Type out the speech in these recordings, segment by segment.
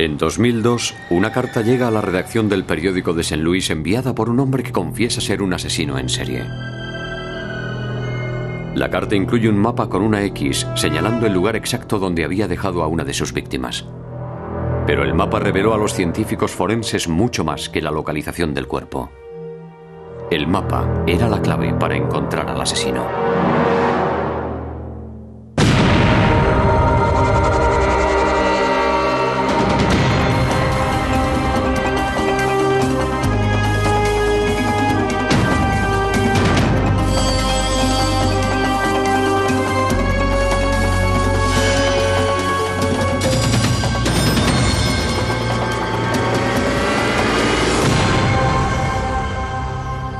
En 2002, una carta llega a la redacción del periódico de St. Louis enviada por un hombre que confiesa ser un asesino en serie. La carta incluye un mapa con una X señalando el lugar exacto donde había dejado a una de sus víctimas. Pero el mapa reveló a los científicos forenses mucho más que la localización del cuerpo. El mapa era la clave para encontrar al asesino.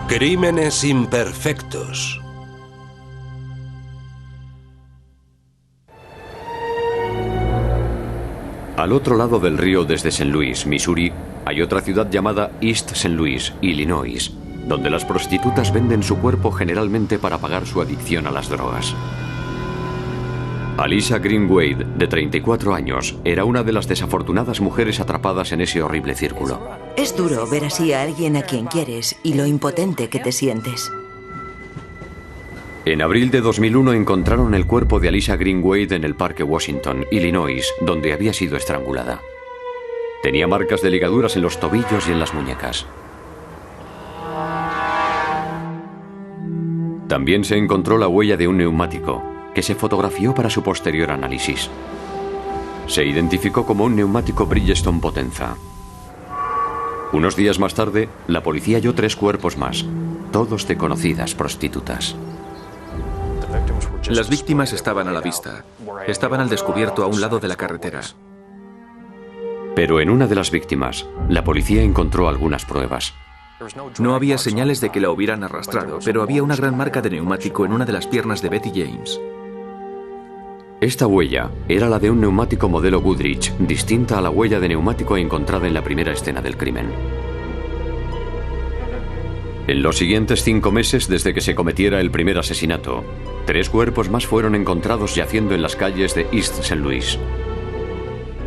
Crímenes imperfectos. Al otro lado del río desde St. Louis, Missouri, hay otra ciudad llamada East St. Louis, Illinois, donde las prostitutas venden su cuerpo generalmente para pagar su adicción a las drogas. Alicia Green Wade, de 34 años, era una de las desafortunadas mujeres atrapadas en ese horrible círculo. Es duro ver así a alguien a quien quieres y lo impotente que te sientes. En abril de 2001 encontraron el cuerpo de Alicia Green Wade en el Parque Washington, Illinois, donde había sido estrangulada. Tenía marcas de ligaduras en los tobillos y en las muñecas. También se encontró la huella de un neumático, que se fotografió para su posterior análisis. Se identificó como un neumático Bridgestone Potenza. Unos días más tarde, la policía halló 3 cuerpos más, todos de conocidas prostitutas. Las víctimas estaban a la vista. Estaban al descubierto a un lado de la carretera. Pero en una de las víctimas, la policía encontró algunas pruebas. No había señales de que la hubieran arrastrado, pero había una gran marca de neumático en una de las piernas de Betty James. Esta huella era la de un neumático modelo Goodrich, distinta a la huella de neumático encontrada en la primera escena del crimen. En los siguientes 5 meses desde que se cometiera el primer asesinato, 3 cuerpos más fueron encontrados yaciendo en las calles de East St. Louis.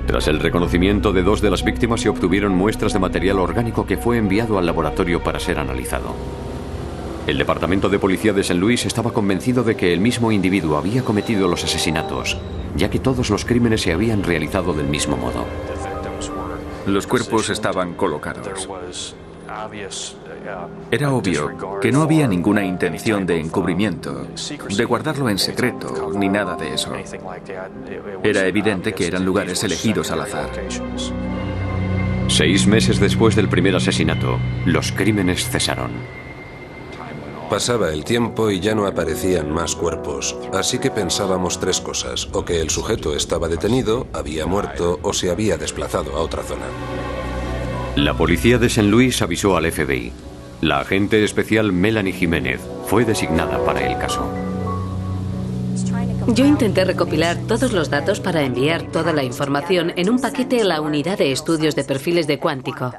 Tras el reconocimiento de 2 de las víctimas se obtuvieron muestras de material orgánico que fue enviado al laboratorio para ser analizado. El departamento de policía de St. Louis estaba convencido de que el mismo individuo había cometido los asesinatos, ya que todos los crímenes se habían realizado del mismo modo. Los cuerpos estaban colocados. Era obvio que no había ninguna intención de encubrimiento, de guardarlo en secreto, ni nada de eso. Era evidente que eran lugares elegidos al azar. 6 meses después del primer asesinato, los crímenes cesaron. Pasaba el tiempo y ya no aparecían más cuerpos, así que pensábamos 3 cosas: o que el sujeto estaba detenido, había muerto o se había desplazado a otra zona. La policía de St. Louis avisó al FBI. La agente especial Melanie Jiménez fue designada para el caso. Yo intenté recopilar todos los datos para enviar toda la información en un paquete a la unidad de estudios de perfiles de Cuántico.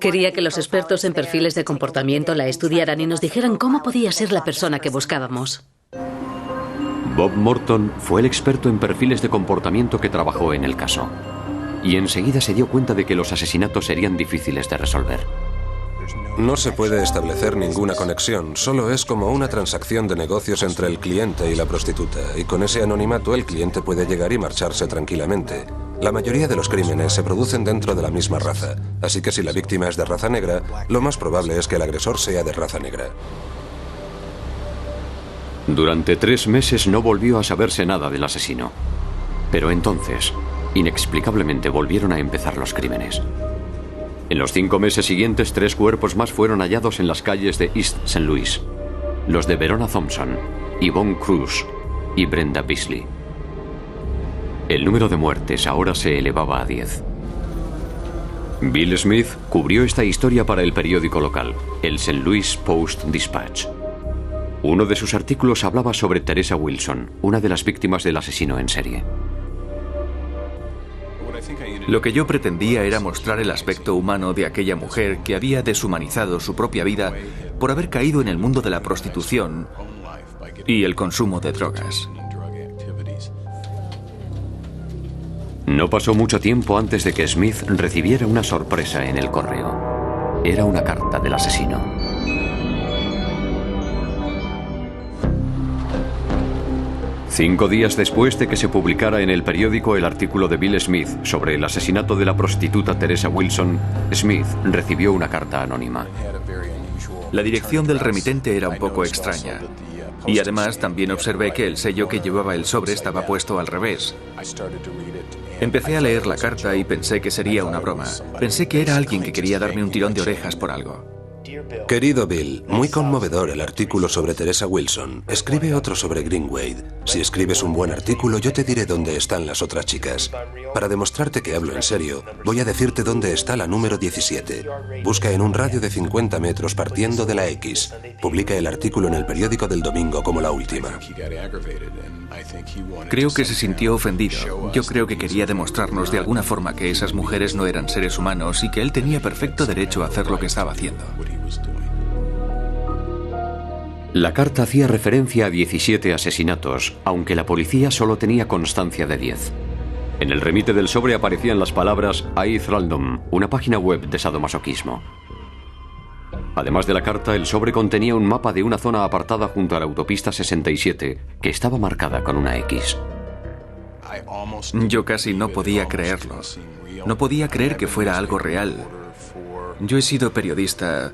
Quería que los expertos en perfiles de comportamiento la estudiaran y nos dijeran cómo podía ser la persona que buscábamos. Bob Morton fue el experto en perfiles de comportamiento que trabajó en el caso. Y enseguida se dio cuenta de que los asesinatos serían difíciles de resolver. No se puede establecer ninguna conexión, solo es como una transacción de negocios entre el cliente y la prostituta, y con ese anonimato el cliente puede llegar y marcharse tranquilamente. La mayoría de los crímenes se producen dentro de la misma raza, así que si la víctima es de raza negra, lo más probable es que el agresor sea de raza negra. Durante 3 meses no volvió a saberse nada del asesino. Pero entonces, inexplicablemente volvieron a empezar los crímenes. En los 5 meses siguientes, 3 cuerpos más fueron hallados en las calles de East St. Louis. Los de Verona Thompson, Yvonne Cruz y Brenda Beasley. El número de muertes ahora se elevaba a 10. Bill Smith cubrió esta historia para el periódico local, el St. Louis Post-Dispatch. Uno de sus artículos hablaba sobre Teresa Wilson, una de las víctimas del asesino en serie. Lo que yo pretendía era mostrar el aspecto humano de aquella mujer que había deshumanizado su propia vida por haber caído en el mundo de la prostitución y el consumo de drogas. No pasó mucho tiempo antes de que Smith recibiera una sorpresa en el correo. Era una carta del asesino. Cinco días después de que se publicara en el periódico el artículo de Bill Smith sobre el asesinato de la prostituta Teresa Wilson, Smith recibió una carta anónima. La dirección del remitente era un poco extraña. Y además también observé que el sello que llevaba el sobre estaba puesto al revés. Empecé a leer la carta y pensé que sería una broma. Pensé que era alguien que quería darme un tirón de orejas por algo. Querido Bill, muy conmovedor el artículo sobre Teresa Wilson. Escribe otro sobre Greenwade. Si escribes un buen artículo, yo te diré dónde están las otras chicas. Para demostrarte que hablo en serio, voy a decirte dónde está la número 17. Busca en un radio de 50 metros partiendo de la X. Publica el artículo en el periódico del domingo como la última. Creo que se sintió ofendido. Yo creo que quería demostrarnos de alguna forma que esas mujeres no eran seres humanos y que él tenía perfecto derecho a hacer lo que estaba haciendo. La carta hacía referencia a 17 asesinatos, aunque la policía solo tenía constancia de 10. En el remite del sobre aparecían las palabras iThraldom, una página web de sadomasoquismo. Además de la carta, el sobre contenía un mapa de una zona apartada junto a la autopista 67, que estaba marcada con una X. Yo casi no podía creerlo. No podía creer que fuera algo real. Yo he sido periodista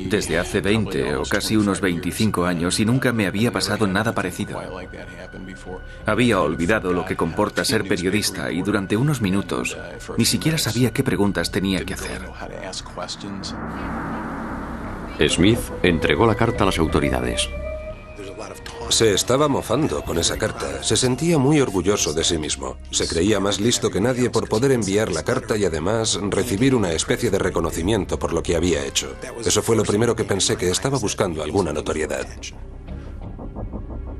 desde hace 20 o casi unos 25 años y nunca me había pasado nada parecido. Había olvidado lo que comporta ser periodista y durante unos minutos ni siquiera sabía qué preguntas tenía que hacer. Smith entregó la carta a las autoridades. Se estaba mofando con esa carta. Se sentía muy orgulloso de sí mismo. Se creía más listo que nadie por poder enviar la carta y además recibir una especie de reconocimiento por lo que había hecho. Eso fue lo primero que pensé, que estaba buscando alguna notoriedad.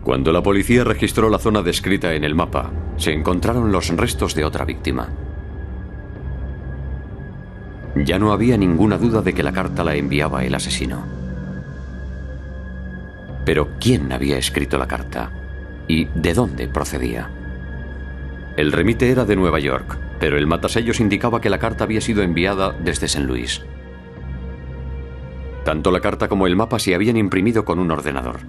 Cuando la policía registró la zona descrita en el mapa, se encontraron los restos de otra víctima. Ya no había ninguna duda de que la carta la enviaba el asesino. Pero ¿quién había escrito la carta? ¿Y de dónde procedía? El remite era de Nueva York, pero el matasellos indicaba que la carta había sido enviada desde St. Louis. Tanto la carta como el mapa se habían imprimido con un ordenador.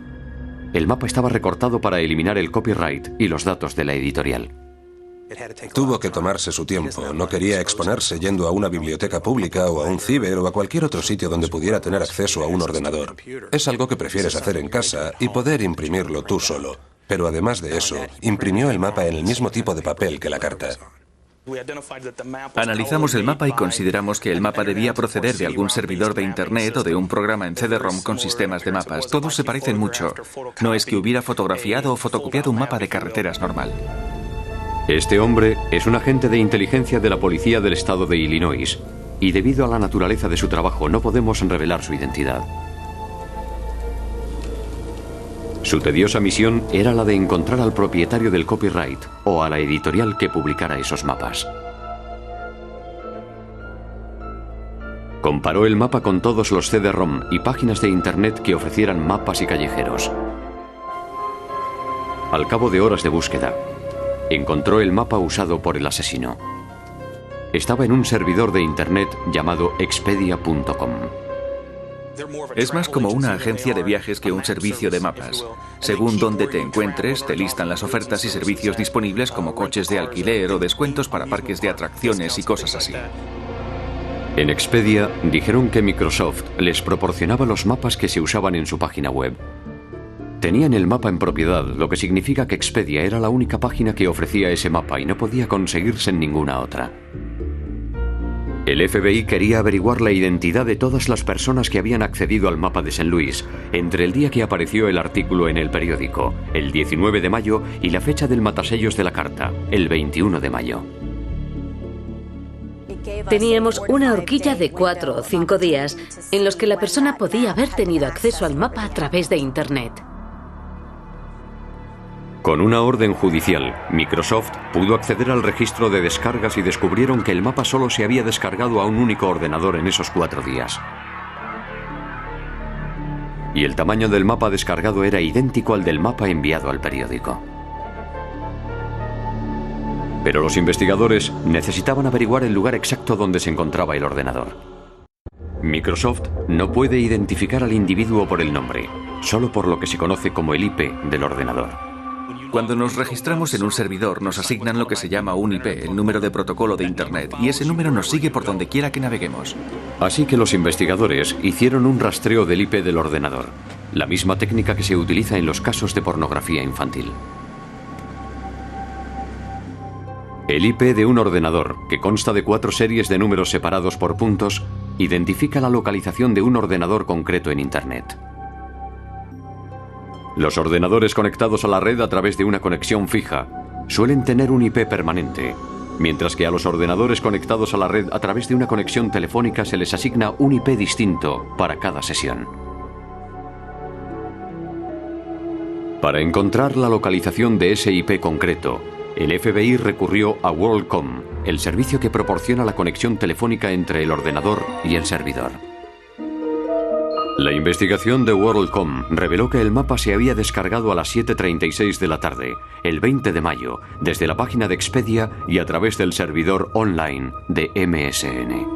El mapa estaba recortado para eliminar el copyright y los datos de la editorial. Tuvo que tomarse su tiempo. No quería exponerse yendo a una biblioteca pública o a un ciber o a cualquier otro sitio donde pudiera tener acceso a un ordenador. Es algo que prefieres hacer en casa y poder imprimirlo tú solo. Pero además de eso, imprimió el mapa en el mismo tipo de papel que la carta. Analizamos el mapa y consideramos que el mapa debía proceder de algún servidor de internet o de un programa en CD-ROM con sistemas de mapas. Todos se parecen mucho. No es que hubiera fotografiado o fotocopiado un mapa de carreteras normal. Este hombre es un agente de inteligencia de la policía del estado de Illinois, y debido a la naturaleza de su trabajo no podemos revelar su identidad. Su tediosa misión era la de encontrar al propietario del copyright o a la editorial que publicara esos mapas. Comparó el mapa con todos los CD-ROM y páginas de internet que ofrecieran mapas y callejeros. Al cabo de horas de búsqueda, encontró el mapa usado por el asesino. Estaba en un servidor de internet llamado Expedia.com. Es más como una agencia de viajes que un servicio de mapas. Según donde te encuentres, te listan las ofertas y servicios disponibles como coches de alquiler o descuentos para parques de atracciones y cosas así. En Expedia dijeron que Microsoft les proporcionaba los mapas que se usaban en su página web. Tenían el mapa en propiedad, lo que significa que Expedia era la única página que ofrecía ese mapa y no podía conseguirse en ninguna otra. El FBI quería averiguar la identidad de todas las personas que habían accedido al mapa de St. Louis entre el día que apareció el artículo en el periódico, el 19 de mayo, y la fecha del matasellos de la carta, el 21 de mayo. Teníamos una horquilla de 4 o 5 días en los que la persona podía haber tenido acceso al mapa a través de Internet. Con una orden judicial, Microsoft pudo acceder al registro de descargas y descubrieron que el mapa solo se había descargado a un único ordenador en esos 4 días. Y el tamaño del mapa descargado era idéntico al del mapa enviado al periódico. Pero los investigadores necesitaban averiguar el lugar exacto donde se encontraba el ordenador. Microsoft no puede identificar al individuo por el nombre, solo por lo que se conoce como el IP del ordenador. Cuando nos registramos en un servidor, nos asignan lo que se llama un IP, el número de protocolo de Internet, y ese número nos sigue por donde quiera que naveguemos. Así que los investigadores hicieron un rastreo del IP del ordenador, la misma técnica que se utiliza en los casos de pornografía infantil. El IP de un ordenador, que consta de 4 series de números separados por puntos, identifica la localización de un ordenador concreto en Internet. Los ordenadores conectados a la red a través de una conexión fija suelen tener un IP permanente, mientras que a los ordenadores conectados a la red a través de una conexión telefónica se les asigna un IP distinto para cada sesión. Para encontrar la localización de ese IP concreto, el FBI recurrió a WorldCom, el servicio que proporciona la conexión telefónica entre el ordenador y el servidor. La investigación de WorldCom reveló que el mapa se había descargado a las 7:36 de la tarde, el 20 de mayo, desde la página de Expedia y a través del servidor online de MSN.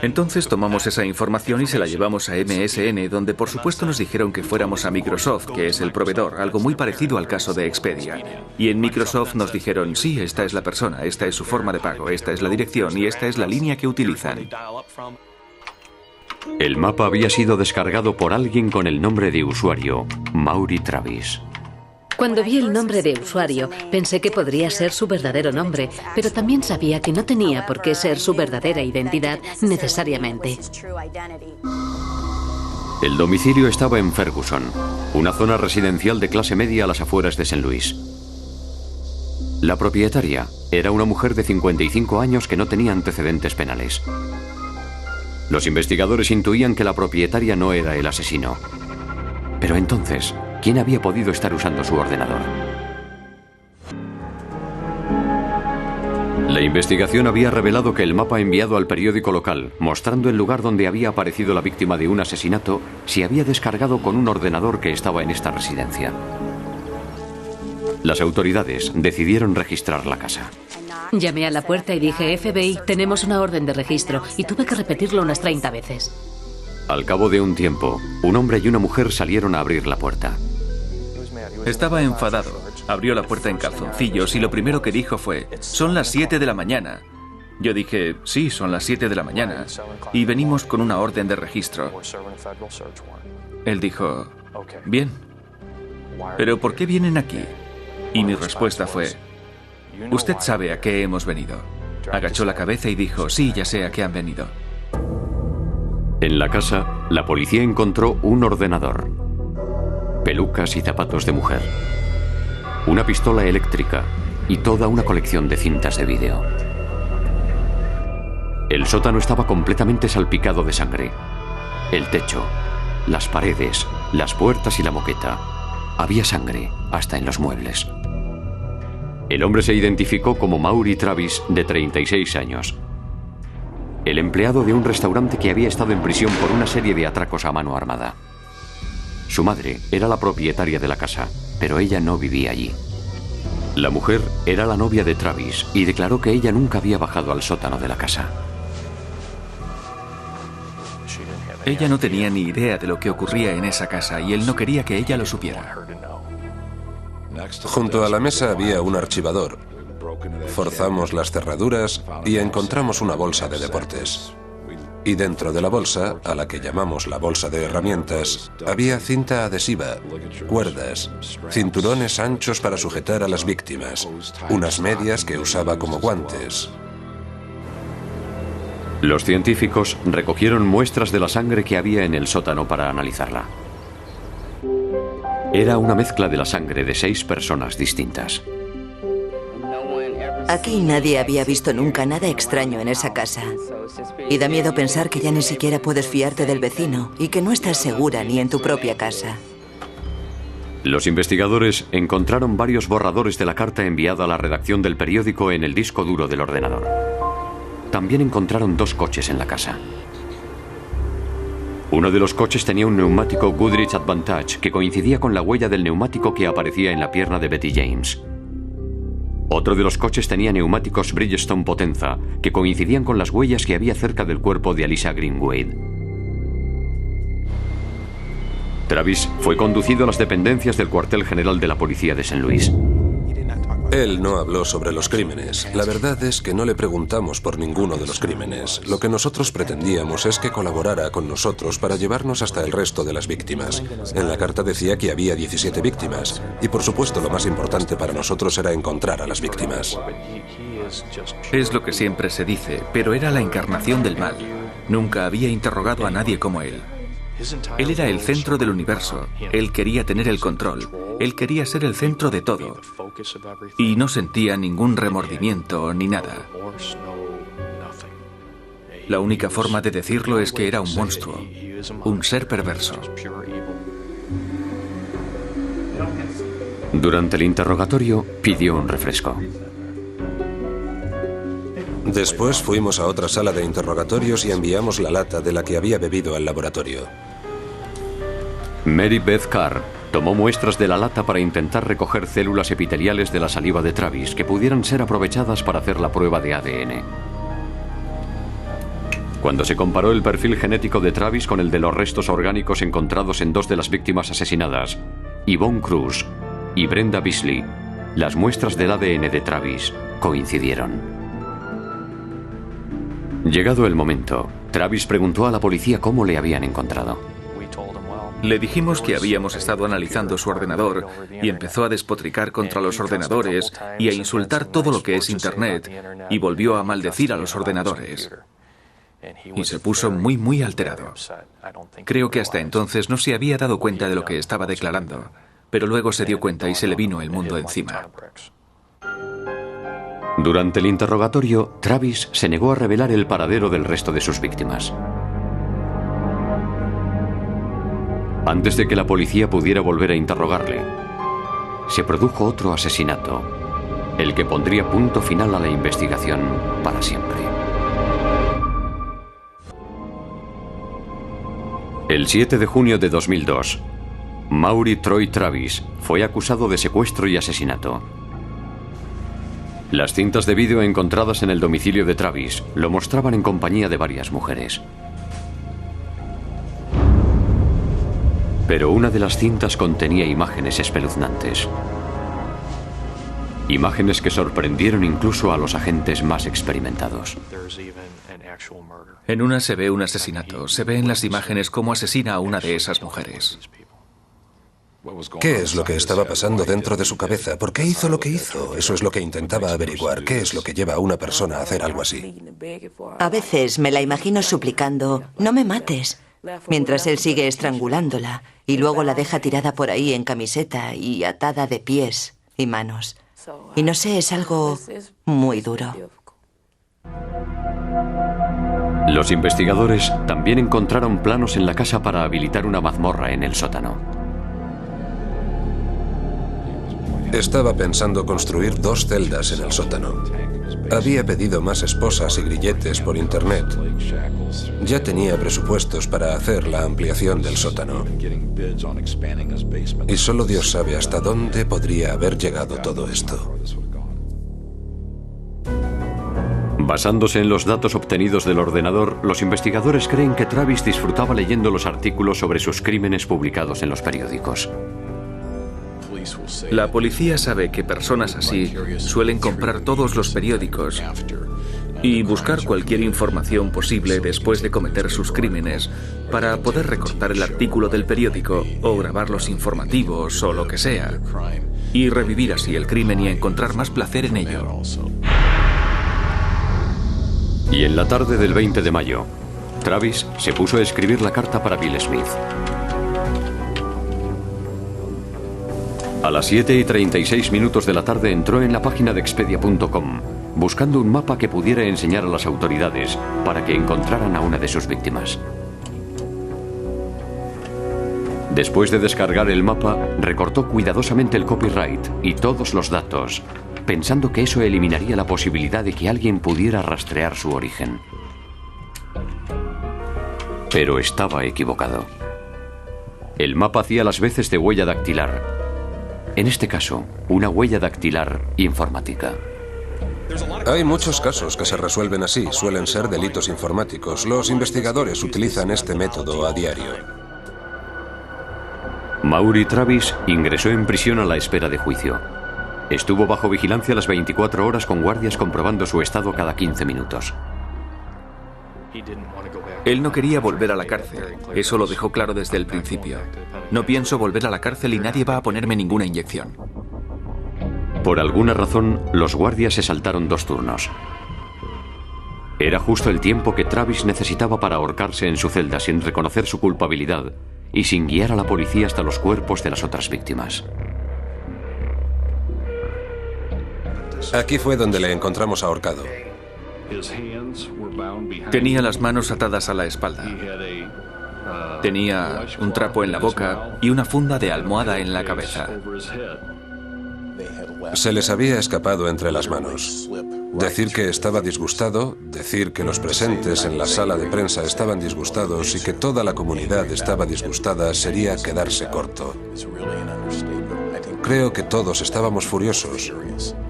Entonces tomamos esa información y se la llevamos a MSN, donde por supuesto nos dijeron que fuéramos a Microsoft, que es el proveedor, algo muy parecido al caso de Expedia. Y en Microsoft nos dijeron, sí, esta es la persona, esta es su forma de pago, esta es la dirección y esta es la línea que utilizan. El mapa había sido descargado por alguien con el nombre de usuario, Maury Travis. Cuando vi el nombre de usuario, pensé que podría ser su verdadero nombre, pero también sabía que no tenía por qué ser su verdadera identidad necesariamente. El domicilio estaba en Ferguson, una zona residencial de clase media a las afueras de St. Louis. La propietaria era una mujer de 55 años que no tenía antecedentes penales. Los investigadores intuían que la propietaria no era el asesino. Pero entonces, ¿quién había podido estar usando su ordenador? La investigación había revelado que el mapa enviado al periódico local, mostrando el lugar donde había aparecido la víctima de un asesinato, se había descargado con un ordenador que estaba en esta residencia. Las autoridades decidieron registrar la casa. Llamé a la puerta y dije, FBI, tenemos una orden de registro, y tuve que repetirlo unas 30 veces. Al cabo de un tiempo, un hombre y una mujer salieron a abrir la puerta. Estaba enfadado. Abrió la puerta en calzoncillos y lo primero que dijo fue, son las 7 de la mañana. Yo dije, sí, son las 7 de la mañana. Y venimos con una orden de registro. Él dijo, bien. ¿Pero por qué vienen aquí? Y mi respuesta fue, usted sabe a qué hemos venido. Agachó la cabeza y dijo, sí, ya sé a qué han venido. En la casa, la policía encontró un ordenador, pelucas y zapatos de mujer, una pistola eléctrica y toda una colección de cintas de vídeo. El sótano estaba completamente salpicado de sangre. El techo, las paredes, las puertas y la moqueta. Había sangre hasta en los muebles. El hombre se identificó como Maury Travis, de 36 años. El empleado de un restaurante que había estado en prisión por una serie de atracos a mano armada. Su madre era la propietaria de la casa, pero ella no vivía allí. La mujer era la novia de Travis y declaró que ella nunca había bajado al sótano de la casa. Ella no tenía ni idea de lo que ocurría en esa casa y él no quería que ella lo supiera. Junto a la mesa había un archivador. Forzamos las cerraduras y encontramos una bolsa de deportes. Y dentro de la bolsa, a la que llamamos la bolsa de herramientas, había cinta adhesiva, cuerdas, cinturones anchos para sujetar a las víctimas, unas medias que usaba como guantes. Los científicos recogieron muestras de la sangre que había en el sótano para analizarla. Era una mezcla de la sangre de 6 personas distintas. Aquí nadie había visto nunca nada extraño en esa casa. Y da miedo pensar que ya ni siquiera puedes fiarte del vecino y que no estás segura ni en tu propia casa. Los investigadores encontraron varios borradores de la carta enviada a la redacción del periódico en el disco duro del ordenador. También encontraron 2 coches en la casa. Uno de los coches tenía un neumático Goodrich Advantage que coincidía con la huella del neumático que aparecía en la pierna de Betty James. Otro de los coches tenía neumáticos Bridgestone Potenza que coincidían con las huellas que había cerca del cuerpo de Alyssa Greenwade. Travis fue conducido a las dependencias del cuartel general de la policía de St. Louis. Él no habló sobre los crímenes. La verdad es que no le preguntamos por ninguno de los crímenes. Lo que nosotros pretendíamos es que colaborara con nosotros para llevarnos hasta el resto de las víctimas. En la carta decía que había 17 víctimas. Y por supuesto lo más importante para nosotros era encontrar a las víctimas. Es lo que siempre se dice, pero era la encarnación del mal. Nunca había interrogado a nadie como él. Él era el centro del universo. Él quería tener el control. Él quería ser el centro de todo. Y no sentía ningún remordimiento ni nada. La única forma de decirlo es que era un monstruo, un ser perverso. Durante el interrogatorio, pidió un refresco. Después fuimos a otra sala de interrogatorios y enviamos la lata de la que había bebido al laboratorio. Mary Beth Carr tomó muestras de la lata para intentar recoger células epiteliales de la saliva de Travis que pudieran ser aprovechadas para hacer la prueba de ADN. Cuando se comparó el perfil genético de Travis con el de los restos orgánicos encontrados en dos de las víctimas asesinadas, Yvonne Cruz y Brenda Beasley, las muestras del ADN de Travis coincidieron. Llegado el momento, Travis preguntó a la policía cómo le habían encontrado. Le dijimos que habíamos estado analizando su ordenador y empezó a despotricar contra los ordenadores y a insultar todo lo que es Internet y volvió a maldecir a los ordenadores. Y se puso muy alterado. Creo que hasta entonces no se había dado cuenta de lo que estaba declarando, pero luego se dio cuenta y se le vino el mundo encima. Durante el interrogatorio, Travis se negó a revelar el paradero del resto de sus víctimas. Antes de que la policía pudiera volver a interrogarle, se produjo otro asesinato, el que pondría punto final a la investigación para siempre. El 7 de junio de 2002, Maury Troy Travis fue acusado de secuestro y asesinato. Las cintas de vídeo encontradas en el domicilio de Travis lo mostraban en compañía de varias mujeres. Pero una de las cintas contenía imágenes espeluznantes. Imágenes que sorprendieron incluso a los agentes más experimentados. En una se ve un asesinato. Se ve en las imágenes cómo asesina a una de esas mujeres. ¿Qué es lo que estaba pasando dentro de su cabeza? ¿Por qué hizo lo que hizo? Eso es lo que intentaba averiguar. ¿Qué es lo que lleva a una persona a hacer algo así? A veces me la imagino suplicando, no me mates, mientras él sigue estrangulándola y luego la deja tirada por ahí en camiseta y atada de pies y manos. Y no sé, es algo muy duro. Los investigadores también encontraron planos en la casa para habilitar una mazmorra en el sótano. Estaba pensando construir 2 celdas en el sótano. Había pedido más esposas y grilletes por internet. Ya tenía presupuestos para hacer la ampliación del sótano. Y solo Dios sabe hasta dónde podría haber llegado todo esto. Basándose en los datos obtenidos del ordenador, los investigadores creen que Travis disfrutaba leyendo los artículos sobre sus crímenes publicados en los periódicos. La policía sabe que personas así suelen comprar todos los periódicos y buscar cualquier información posible después de cometer sus crímenes para poder recortar el artículo del periódico o grabar los informativos o lo que sea y revivir así el crimen y encontrar más placer en ello. Y en la tarde del 20 de mayo, Travis se puso a escribir la carta para Bill Smith. A las 7:36 de la tarde entró en la página de Expedia.com, buscando un mapa que pudiera enseñar a las autoridades para que encontraran a una de sus víctimas. Después de descargar el mapa, recortó cuidadosamente el copyright y todos los datos, pensando que eso eliminaría la posibilidad de que alguien pudiera rastrear su origen. Pero estaba equivocado. El mapa hacía las veces de huella dactilar. En este caso, una huella dactilar informática. Hay muchos casos que se resuelven así, suelen ser delitos informáticos. Los investigadores utilizan este método a diario. Maury Travis ingresó en prisión a la espera de juicio. Estuvo bajo vigilancia las 24 horas con guardias comprobando su estado cada 15 minutos. Él no quería volver a la cárcel. Eso lo dejó claro desde el principio. No pienso volver a la cárcel y nadie va a ponerme ninguna inyección. Por alguna razón, los guardias se saltaron 2 turnos. Era justo el tiempo que Travis necesitaba para ahorcarse en su celda sin reconocer su culpabilidad y sin guiar a la policía hasta los cuerpos de las otras víctimas. Aquí fue donde le encontramos ahorcado. Tenía las manos atadas a la espalda. Tenía un trapo en la boca y una funda de almohada en la cabeza. Se les había escapado entre las manos. Decir que estaba disgustado, decir que los presentes en la sala de prensa estaban disgustados y que toda la comunidad estaba disgustada sería quedarse corto. Creo que todos estábamos furiosos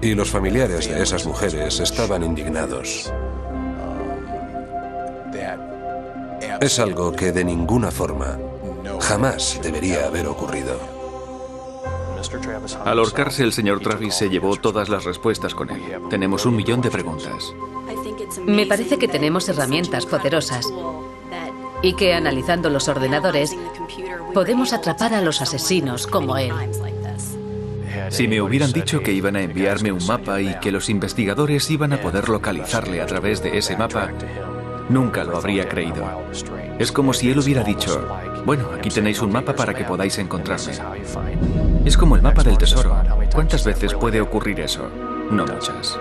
y los familiares de esas mujeres estaban indignados. Es algo que de ninguna forma, jamás debería haber ocurrido. Al ahorcarse, el señor Travis se llevó todas las respuestas con él. Tenemos 1 millón de preguntas. Me parece que tenemos herramientas poderosas y que analizando los ordenadores podemos atrapar a los asesinos como él. Si me hubieran dicho que iban a enviarme un mapa y que los investigadores iban a poder localizarle a través de ese mapa, nunca lo habría creído. Es como si él hubiera dicho, bueno, aquí tenéis un mapa para que podáis encontrarme. Es como el mapa del tesoro. ¿Cuántas veces puede ocurrir eso? No muchas.